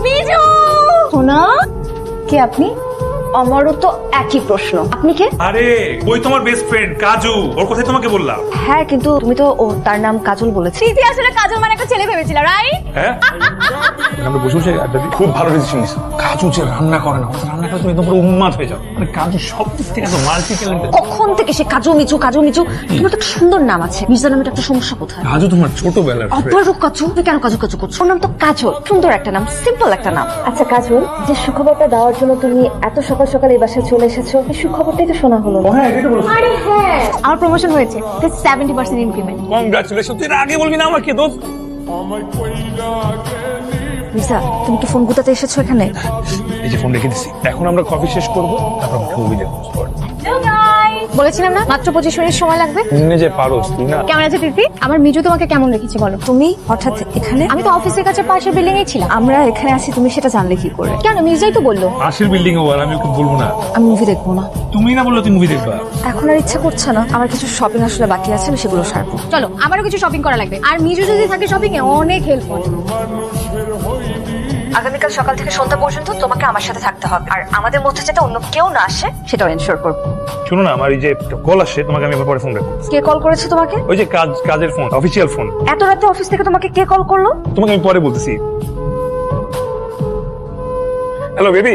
মিজু সোনা, কে আপনি? আমারও তো একই প্রশ্ন, আপনি কে? আরে ওই তোমার বেস্ট ফ্রেন্ড কাজু, ওর কথাই তোমাকে বললাম। হ্যাঁ, কিন্তু তুমি তো তার নাম কাজল বলেছি। তুই আসলে কাজল মানে একটা ছেলে ভেবেছিল, রাইট? হ্যাঁ আমরা বসে বসে আড্ডা দিই। খুব ভালো ডিসিশন নিয়েছো। কাজু যে রান্না করে না, রান্না করে তুমি একদম পুরো উন্মাদ হয়ে যাও। মানে কাজু সব দিক থেকে এত মাল্টি ট্যালেন্টেড। কখন থেকে সে কাজু মিচু তোমার তো একটা সুন্দর নাম আছে। মির্জা নামের একটা সমস্যা কোথায়? কাজু তোমার ছোটবেলার আবারও কাজু? তুই কেন কাজু কাজু করছো? ওর নাম তো কাজল, সুন্দর একটা নাম, সিম্পল একটা নাম। আচ্ছা কাজল, যে সুখবরটা দেওয়ার জন্য তুমি এত সকাল সকাল এই বাসায় চলে এসেছো, এই সুখবরটাই তো শোনা হলো। হ্যাঁ এটা বলো। আরে হ্যাঁ, আমার প্রমোশন হয়েছে, 70% ইনক্রিমেন্ট। কংগ্রাচুলেশন। তুই আগে বলবি না আমাকে দোস্ত? মির্জা, তুমি কি ফোন গুতাতে এসেছো এখানে? এই যে ফোন রেখে দিছি, এখন আমরা কফি শেষ করবো, তারপর মুভি দেখবো। বলেছিলাম না মাত্র 25 মিনিট সময় লাগবে। তুমি যে পারোস, তুই না? কেমন আছে তিথি? আমার মিজু তোমাকে কেমন রেখেছে বলো? তুমি হঠাৎ এখানে? আমি তো অফিসের কাছে পাশের বিল্ডিং এ ছিলাম। আমরা এখানে আছি, তুমি সেটা জানলে কি করে? কেন, মির্জাই তো বললো। পাশের বিল্ডিং ও, আমি ওকে বলবো না। আমি মুভি দেখবো না। তুমি না বললো তুই মুভি দেখবা? এখন আর ইচ্ছা করছে না, আমার কিছু শপিং আসলে বাকি আছে, আমি সেগুলো সারবো। চলো, আমারও কিছু শপিং করা লাগবে, আর মিজু যদি থাকে শপিং এ অনেক হেল্প করবে। আগামীকাল সকাল থেকে সন্ধ্যা পর্যন্ত তোমাকে আমার সাথে থাকতে হবে, আর আমাদের মধ্যে যাতে অন্য কেউ না আসে সেটাও এনশিওর করবো। শোনো না, আমার এই যে কল আসে, তোমাকে আমি পরে ফোন রাখবো। কে কল করেছে তোমাকে? ওই যে কাজের ফোন, অফিসিয়াল ফোন। এত রাতে অফিস থেকে তোমাকে কে কল করলো? তোমাকে আমি পরে বলতেছি। Hello baby.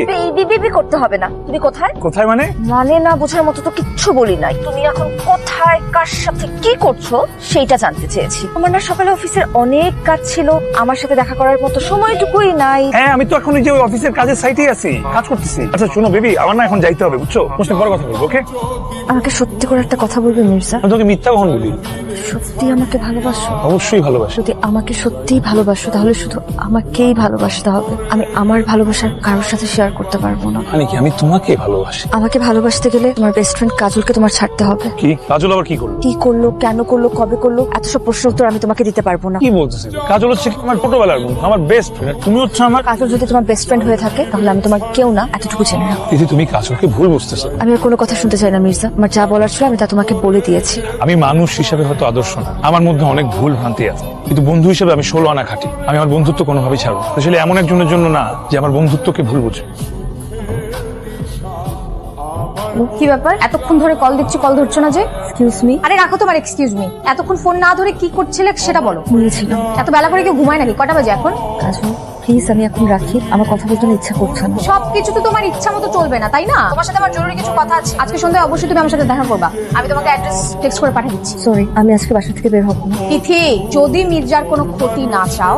বেবি করতে হবে না। তুমি কোথায়? কোথায় মানে? মানে না বোঝার মতো তো কিচ্ছু বলি নাই। তুমি এখন কোথায়, কার সাথে, কি করছো সেইটা জানতে চেয়েছি। আমার না সকালে অফিসের অনেক কাজ ছিল, আমার সাথে দেখা করার মতো সময়টুকুই নাই। হ্যাঁ আমি তো এখন এই যে ওই অফিসের কাজের সাইটেই আছি, কাজ করতেছি। আচ্ছা শোনো বেবি, আমার না এখন যাইতে হবে, বুঝছো? তোমার সাথে পরে কথা বলবো, ওকে? আমাকে সত্যি করে একটা কথা বলবে মির্জা? আমি তোকে মিথ্যা কখন বলি? সত্যি আমাকে ভালোবাসো? অবশ্যই ভালোবাসি। যদি আমাকে সত্যিই ভালোবাসো তাহলে শুধু আমাকেই ভালোবাসতে হবে। আমি আমার ভালোবাসার কারোর সাথে শেয়ার করতে পারবো না। মানে কি, আমি তোমাকে ভালোবাসি? আমাকে ভালোবাসতে গেলে তোমার বেস্ট ফ্রেন্ড কাজলকে তোমার ছাড়তে হবে। কি কাজল আবার কি করলো? কি করলো, কেন করলো, কবে করলো, এত সব প্রশ্নের উত্তর আমি তোমাকে দিতে পারবো না। কি বলতেছি? কাজল হচ্ছে কি আমার ছোটবেলার বন্ধু, আমার বেস্ট ফ্রেন্ড। তুমি হচ্ছে আমার। কাজল যদি তোমার বেস্ট ফ্রেন্ড হয়ে থাকে তাহলে আমি তোমার কেউ না, এতটুকু জেনে নাও। দিদি তুমি কাজলকে ভুল বুঝতেছো। আমি আর কোনো কথা শুনতে চাই না মির্জা, আমার যা বলার ছিল আমি তা তোমাকে বলে দিয়েছি। আমি মানুষ হিসেবে হয়তো আদর্শ না, আমার মধ্যে অনেক ভুল ভ্রান্তি আছে, কিন্তু বন্ধু হিসেবে আমি 16 আনা খাটি। আমি আমার বন্ধুত্ব কোনোভাবেই ছাড়বো না, আসলে এমন একজনের জন্য না যে আমার বন্ধুত্বকে ভুল বুঝে। কি ব্যাপার, এতক্ষণ ধরে কল দিচ্ছি, কল ধরছো না যে? Excuse me. আরে রাখো তোমার এক্সকিউজ মি। এতক্ষণ ফোন না ধরে কি করছিলে সেটা বলো। বলেছিলাম। এত বেলা করে কেউ ঘুমায় নাকি? কটা বাজে এখন? কাজল প্লিজ, আমি এখন রাখি, আমার কথা বলতে ইচ্ছা করছে না। সবকিছু তো তোমার ইচ্ছা মতো চলবে না, তাই না? তোমার সাথে আমার জরুরি কিছু কথা আছে। আজকে সন্ধ্যায় অবশ্যই তুমি আমার সাথে দেখা করবা। আমি তোমাকে অ্যাড্রেস টেক্সট করে পাঠিয়ে দিচ্ছি। সরি, আমি আজকে বাসা থেকে বের হবো না। তিথি, যদি মির্জার কোনো ক্ষতি না চাও